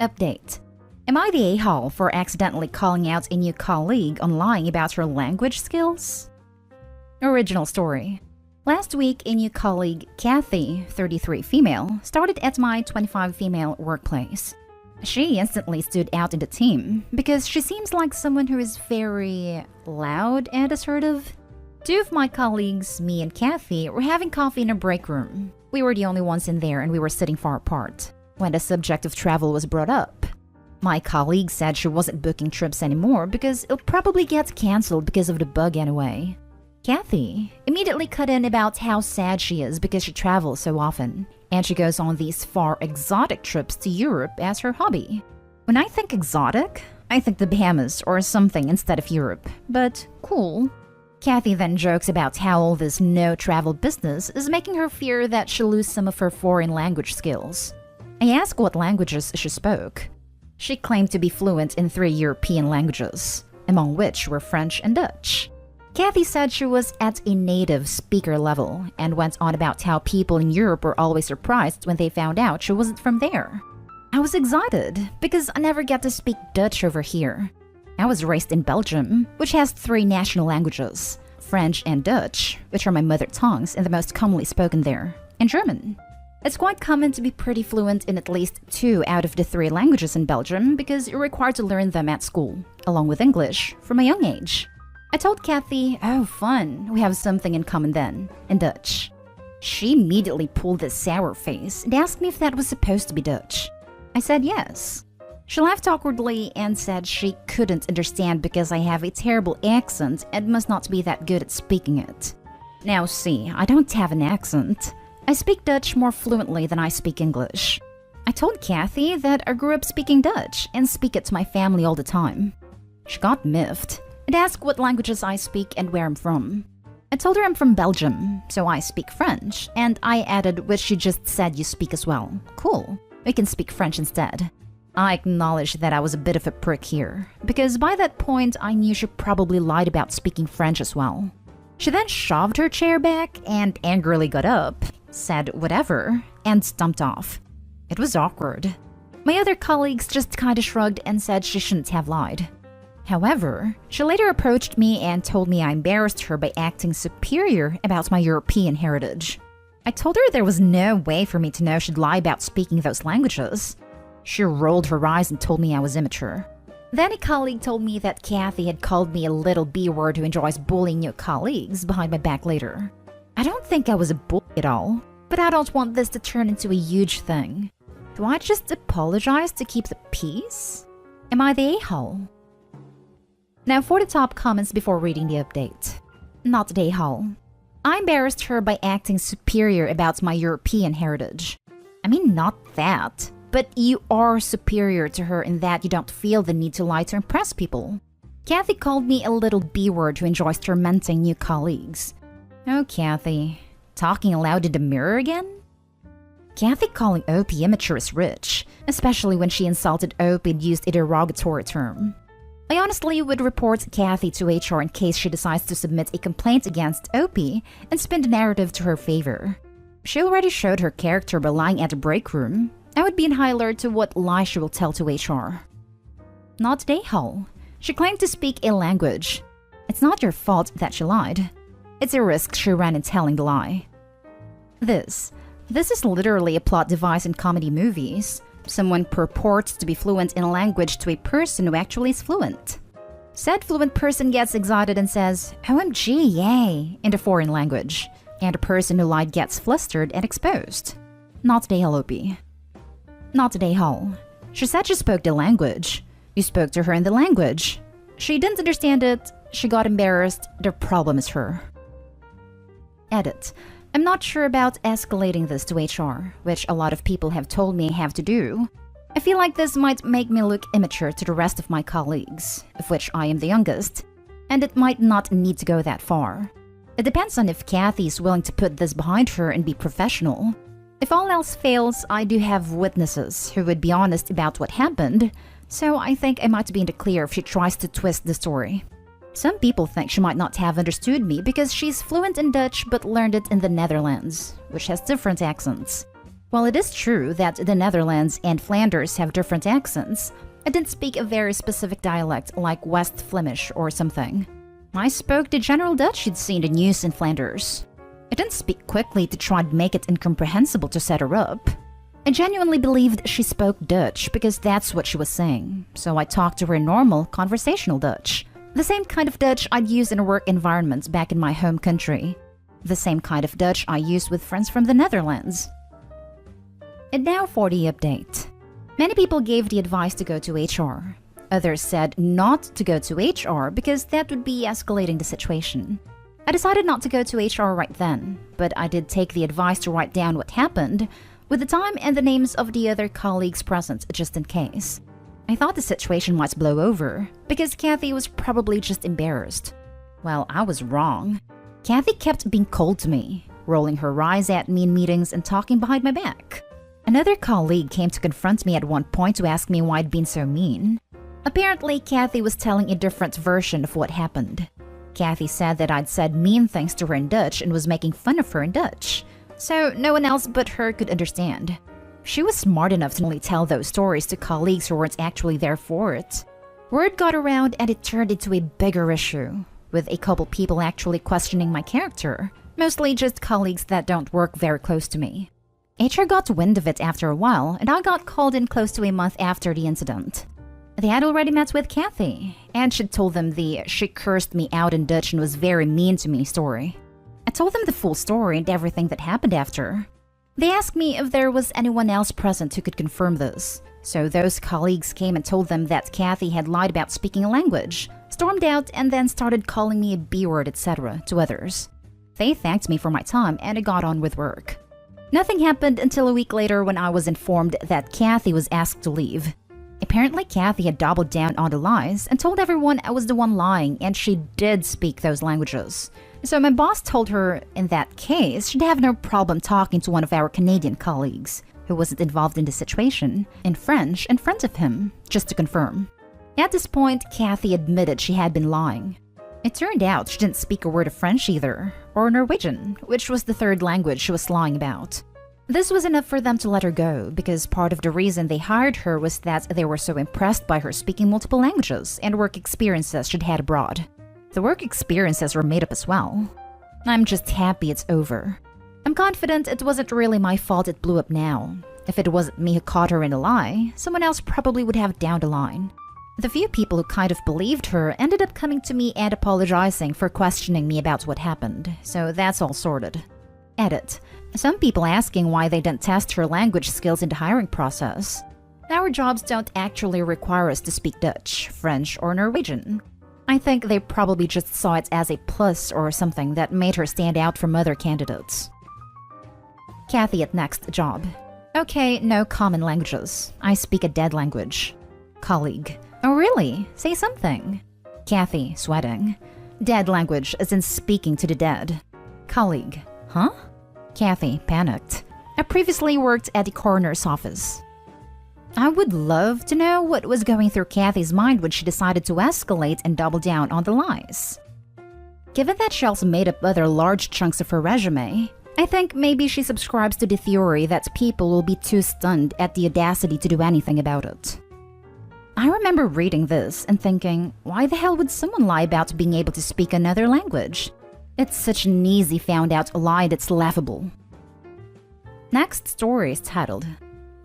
Update. Am I the a-hole for accidentally calling out a new colleague on lying about her language skills? Original story. Last week, a new colleague, Kathy, 33 female, started at my 25 female workplace. She instantly stood out in the team because she seems like someone who is very loud and assertive. Two of my colleagues, me and Kathy, were having coffee in a break room. We were the only ones in there and we were sitting far apart when the subject of travel was brought up. My colleague said she wasn't booking trips anymore because it'll probably get cancelled because of the bug anyway. Kathy immediately cut in about how sad she is because she travels so often, and she goes on these far exotic trips to Europe as her hobby. When I think exotic, I think the Bahamas or something instead of Europe, but cool. Kathy then jokes about how all this no-travel business is making her fear that she'll lose some of her foreign language skills. I asked what languages she spoke. She claimed to be fluent in 3 European languages, among which were French and Dutch. Kathy said she was at a native speaker level and went on about how people in Europe were always surprised when they found out she wasn't from there. I was excited because I never get to speak Dutch over here. I was raised in Belgium, which has 3 national languages, French and Dutch, which are my mother tongues and the most commonly spoken there, and German. It's quite common to be pretty fluent in at least 2 out of the 3 languages in Belgium because you're required to learn them at school, along with English, from a young age. I told Kathy, oh fun, we have something in common then, in Dutch. She immediately pulled this sour face and asked me if that was supposed to be Dutch. I said yes. She laughed awkwardly and said she couldn't understand because I have a terrible accent and must not be that good at speaking it. Now see, I don't have an accent. I speak Dutch more fluently than I speak English. I told Kathy that I grew up speaking Dutch and speak it to my family all the time. She got miffed and asked what languages I speak and where I'm from. I told her I'm from Belgium, so I speak French, and I added what she just said you speak as well. Cool, we can speak French instead. I acknowledged that I was a bit of a prick here, because by that point I knew she probably lied about speaking French as well. She then shoved her chair back and angrily got up, said whatever, and stumped off. It was awkward. My other colleagues just kinda shrugged and said she shouldn't have lied. However, she later approached me and told me I embarrassed her by acting superior about my European heritage. I told her there was no way for me to know she'd lie about speaking those languages. She rolled her eyes and told me I was immature. Then a colleague told me that Kathy had called me a little B-word who enjoys bullying new colleagues behind my back later. I don't think I was a bully at all, but I don't want this to turn into a huge thing. Do I just apologize to keep the peace? Am I the a-hole? Now for the top comments before reading the update. Not the a-hole. I embarrassed her by acting superior about my European heritage. I mean, not that, but you are superior to her in that you don't feel the need to lie to impress people. Kathy called me a little B-word who enjoys tormenting new colleagues. Oh, Kathy. Talking aloud in the mirror again? Kathy calling Opie immature is rich, especially when she insulted Opie and used a derogatory term. I honestly would report Kathy to HR in case she decides to submit a complaint against Opie and spin the narrative to her favor. She already showed her character by lying at the break room. I would be in high alert to what lie she will tell to HR. Not the a-hole. She claimed to speak a language. It's not your fault that she lied. It's a risk she ran in telling the lie. This is literally a plot device in comedy movies. Someone purports to be fluent in a language to a person who actually is fluent. Said fluent person gets excited and says, OMG, yay, in the foreign language. And a person who lied gets flustered and exposed. Not the a-hole. Not the a-hole. She said she spoke the language. You spoke to her in the language. She didn't understand it. She got embarrassed. The problem is her. Edit. I'm not sure about escalating this to HR, which a lot of people have told me I have to do. I feel like this might make me look immature to the rest of my colleagues, of which I am the youngest, and it might not need to go that far. It depends on if Kathy is willing to put this behind her and be professional. If all else fails, I do have witnesses who would be honest about what happened, so I think I might be in the clear if she tries to twist the story. Some people think she might not have understood me because she's fluent in Dutch but learned it in the Netherlands, which has different accents. While it is true that the Netherlands and Flanders have different accents, I didn't speak a very specific dialect like West Flemish or something. I spoke the general Dutch you'd see in the news in Flanders. I didn't speak quickly to try to make it incomprehensible to set her up. I genuinely believed she spoke Dutch because that's what she was saying, so I talked to her in normal, conversational Dutch. The same kind of Dutch I'd use in a work environment back in my home country. The same kind of Dutch I used with friends from the Netherlands. And now for the update. Many people gave the advice to go to HR. Others said not to go to HR because that would be escalating the situation. I decided not to go to HR right then, but I did take the advice to write down what happened, with the time and the names of the other colleagues present just in case. I thought the situation might blow over, because Kathy was probably just embarrassed. Well, I was wrong. Kathy kept being cold to me, rolling her eyes at me in meetings and talking behind my back. Another colleague came to confront me at one point to ask me why I'd been so mean. Apparently, Kathy was telling a different version of what happened. Kathy said that I'd said mean things to her in Dutch and was making fun of her in Dutch, so no one else but her could understand. She was smart enough to only tell those stories to colleagues who weren't actually there for it. Word got around and it turned into a bigger issue, with a couple people actually questioning my character, mostly just colleagues that don't work very close to me. HR got wind of it after a while, and I got called in close to a month after the incident. They had already met with Kathy, and she'd told them the "she cursed me out in Dutch and was very mean to me" story. I told them the full story and everything that happened after. They asked me if there was anyone else present who could confirm this, so those colleagues came and told them that Kathy had lied about speaking a language, stormed out, and then started calling me a B-word, etc. to others. They thanked me for my time, and I got on with work. Nothing happened until a week later when I was informed that Kathy was asked to leave. Apparently, Kathy had doubled down on the lies and told everyone I was the one lying, and she did speak those languages. So my boss told her in that case she'd have no problem talking to one of our Canadian colleagues, who wasn't involved in the situation, in French in front of him, just to confirm. At this point, Kathy admitted she had been lying. It turned out she didn't speak a word of French either, or Norwegian, which was the third language she was lying about. This was enough for them to let her go, because part of the reason they hired her was that they were so impressed by her speaking multiple languages and work experiences she'd had abroad. The work experiences were made up as well. I'm just happy it's over. I'm confident it wasn't really my fault it blew up now. If it wasn't me who caught her in a lie, someone else probably would have down the line. The few people who kind of believed her ended up coming to me and apologizing for questioning me about what happened, so that's all sorted. Edit. Some people asking why they didn't test her language skills in the hiring process. Our jobs don't actually require us to speak Dutch, French, or Norwegian. I think they probably just saw it as a plus or something that made her stand out from other candidates. Kathy at next job. Okay, no common languages. I speak a dead language. Colleague. Oh really? Say something. Kathy, sweating. Dead language as in speaking to the dead. Colleague. Huh? Kathy, panicked. I previously worked at the coroner's office. I would love to know what was going through Kathy's mind when she decided to escalate and double down on the lies. Given that she also made up other large chunks of her resume, I think maybe she subscribes to the theory that people will be too stunned at the audacity to do anything about it. I remember reading this and thinking, why the hell would someone lie about being able to speak another language? It's such an easy found out lie that's laughable. Next story is titled,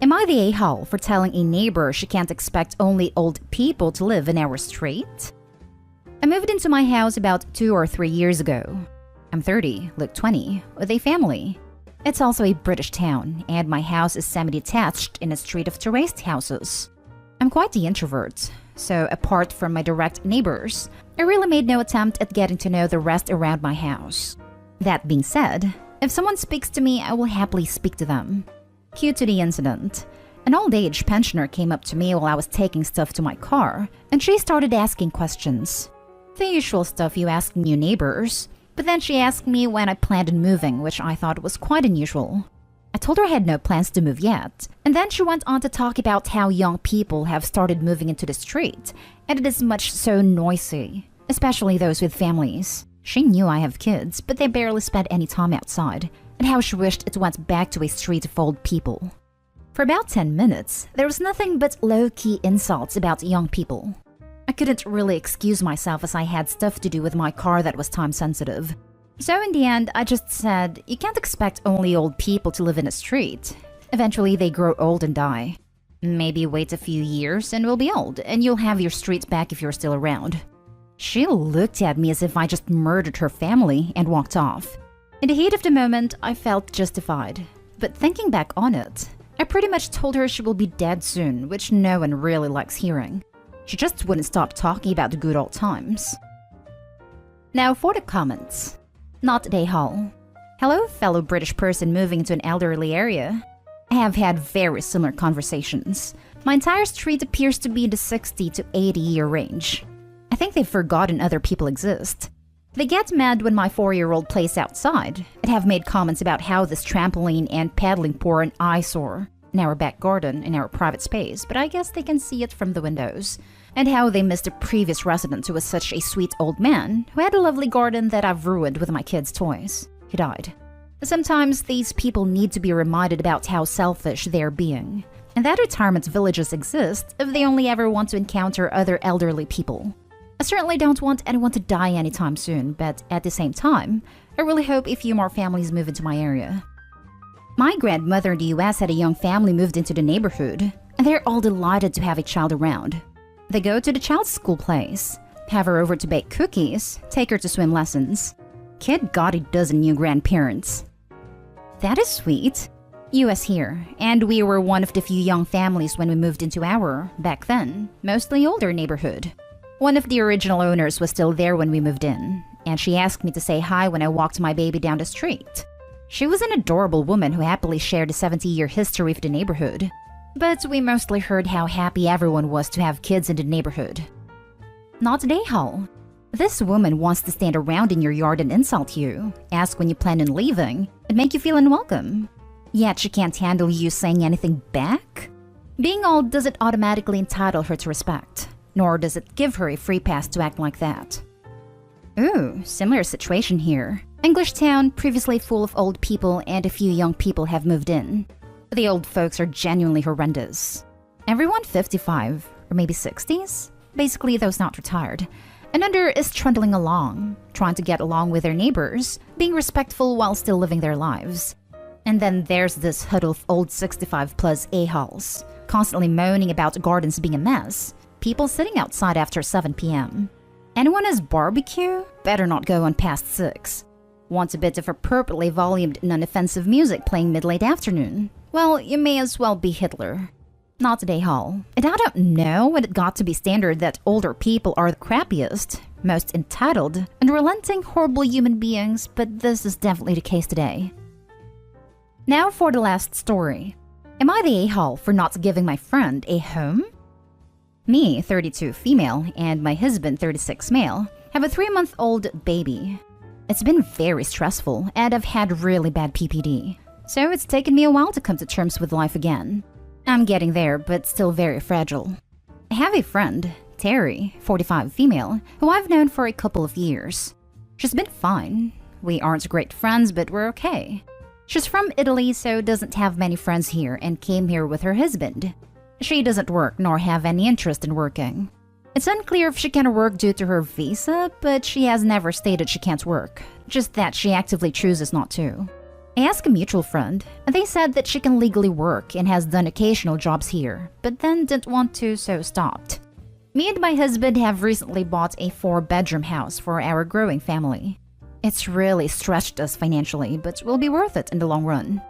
Am I the a-hole for telling a neighbor she can't expect only old people to live in our street? I moved into my house about 2 or 3 years ago. I'm 30, look 20, with a family. It's also a British town, and my house is semi-detached in a street of terraced houses. I'm quite the introvert, so apart from my direct neighbors, I really made no attempt at getting to know the rest around my house. That being said, if someone speaks to me, I will happily speak to them. Cue to the incident. An old-age pensioner came up to me while I was taking stuff to my car, and she started asking questions. The usual stuff you ask new neighbors, but then she asked me when I planned on moving, which I thought was quite unusual. I told her I had no plans to move yet, and then she went on to talk about how young people have started moving into the street, and it is much so noisy, especially those with families. She knew I have kids, but they barely spend any time outside, and how she wished it went back to a street of old people. For about 10 minutes, there was nothing but low-key insults about young people. I couldn't really excuse myself as I had stuff to do with my car that was time-sensitive. So in the end, I just said, you can't expect only old people to live in a street. Eventually, they grow old and die. Maybe wait a few years and we'll be old, and you'll have your street back if you're still around. She looked at me as if I just murdered her family and walked off. In the heat of the moment, I felt justified. But thinking back on it, I pretty much told her she will be dead soon, which no one really likes hearing. She just wouldn't stop talking about the good old times. Now for the comments. Not Day Hall. Hello, fellow British person moving into an elderly area. I have had very similar conversations. My entire street appears to be in the 60 to 80 year range. I think they've forgotten other people exist. They get mad when my 4-year-old plays outside and have made comments about how this trampoline and paddling pool are an eyesore in our back garden in our private space, but I guess they can see it from the windows. And how they missed a previous resident who was such a sweet old man who had a lovely garden that I've ruined with my kids' toys. He died. Sometimes these people need to be reminded about how selfish they're being, and that retirement villages exist if they only ever want to encounter other elderly people. I certainly don't want anyone to die anytime soon, but at the same time, I really hope a few more families move into my area. My grandmother in the US had a young family moved into the neighborhood, and they're all delighted to have a child around. They go to the child's school place, have her over to bake cookies, take her to swim lessons. Kid got a dozen new grandparents. That is sweet. US here, and we were one of the few young families when we moved into our, back then, mostly older neighborhood. One of the original owners was still there when we moved in, and she asked me to say hi when I walked my baby down the street. She was an adorable woman who happily shared a 70-year history of the neighborhood. But we mostly heard how happy everyone was to have kids in the neighborhood. Not Day Hall. This woman wants to stand around in your yard and insult you, ask when you plan on leaving, and make you feel unwelcome. Yet she can't handle you saying anything back? Being old doesn't automatically entitle her to respect, nor does it give her a free pass to act like that. Ooh, similar situation here. English town, previously full of old people, and a few young people have moved in. The old folks are genuinely horrendous. Everyone 55, or maybe 60s? Basically those not retired. And under is trundling along, trying to get along with their neighbors, being respectful while still living their lives. And then there's this huddle of old 65-plus a-holes, constantly moaning about gardens being a mess, people sitting outside after 7 p.m. Anyone has barbecue? Better not go on past 6. Want a bit of appropriately volumed, non-offensive music playing mid-late afternoon? Well, you may as well be Hitler. Not Day Hall. And I don't know when it got to be standard that older people are the crappiest, most entitled, unrelenting, horrible human beings, but this is definitely the case today. Now for the last story. Am I the a-hole for not giving my friend a home? Me, 32 female, and my husband, 36 male, have a 3-month-old baby. It's been very stressful, and I've had really bad PPD, so it's taken me a while to come to terms with life again. I'm getting there, but still very fragile. I have a friend, Terry, 45 female, who I've known for a couple of years. She's been fine. We aren't great friends, but we're okay. She's from Italy, so doesn't have many friends here, and came here with her husband. She doesn't work nor have any interest in working. It's unclear if she can work due to her visa, but she has never stated she can't work, just that she actively chooses not to. I asked a mutual friend, and they said that she can legally work and has done occasional jobs here, but then didn't want to, so stopped. Me and my husband have recently bought a 4-bedroom house for our growing family. It's really stretched us financially, but will be worth it in the long run.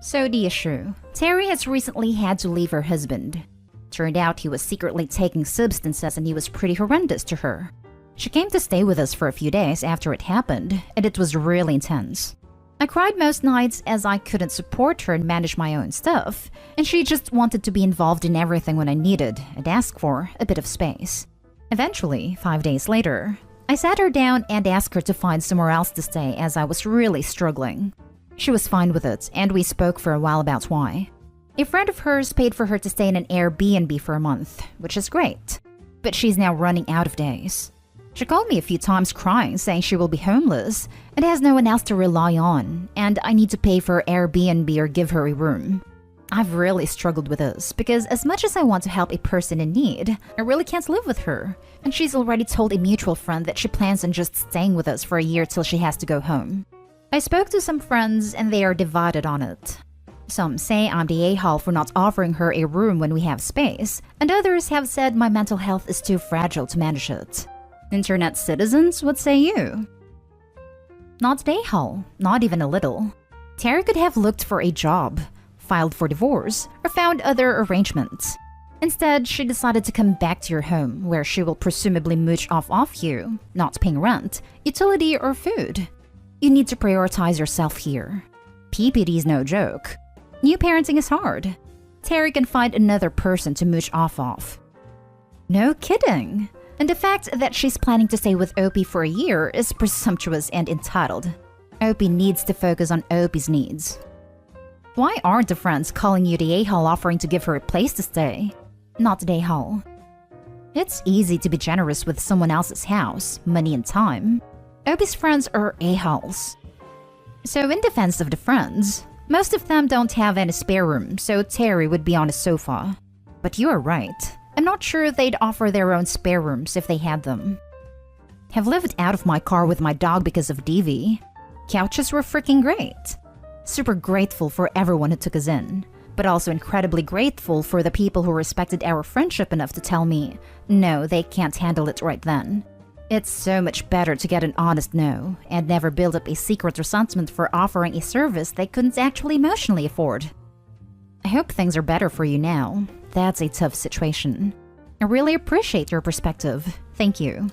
So the issue. Terry has recently had to leave her husband. Turned out he was secretly taking substances and he was pretty horrendous to her. She came to stay with us for a few days after it happened, and it was really intense. I cried most nights as I couldn't support her and manage my own stuff, and she just wanted to be involved in everything when I needed and asked for a bit of space. Eventually, 5 days later, I sat her down and asked her to find somewhere else to stay as I was really struggling. She was fine with it, and we spoke for a while about why. A friend of hers paid for her to stay in an Airbnb for a month, which is great. But she's now running out of days. She called me a few times crying, saying she will be homeless and has no one else to rely on, and I need to pay for Airbnb or give her a room. I've really struggled with this because as much as I want to help a person in need, I really can't live with her. And she's already told a mutual friend that she plans on just staying with us for a year till she has to go home. I spoke to some friends and they are divided on it. Some say I'm the a-hole for not offering her a room when we have space, and others have said my mental health is too fragile to manage it. Internet citizens, what say you? Not the a-hole, not even a little. Terry could have looked for a job, filed for divorce, or found other arrangements. Instead, she decided to come back to your home, where she will presumably mooch off you, not paying rent, utility, or food. You need to prioritize yourself here. PPD is no joke. New parenting is hard. Terry can find another person to mooch off. No kidding! And the fact that she's planning to stay with Opie for a year is presumptuous and entitled. Opie needs to focus on Opie's needs. Why aren't the friends calling you the a-hole offering to give her a place to stay? Not the a-hole. It's easy to be generous with someone else's house, money and time. Opie's friends are a-holes. So in defense of the friends, most of them don't have any spare room, so Terry would be on a sofa. But you are right. I'm not sure they'd offer their own spare rooms if they had them. Have lived out of my car with my dog because of DV. Couches were freaking great. Super grateful for everyone who took us in, but also incredibly grateful for the people who respected our friendship enough to tell me, no, they can't handle it right then. It's so much better to get an honest no, and never build up a secret resentment for offering a service they couldn't actually emotionally afford. I hope things are better for you now. That's a tough situation. I really appreciate your perspective. Thank you.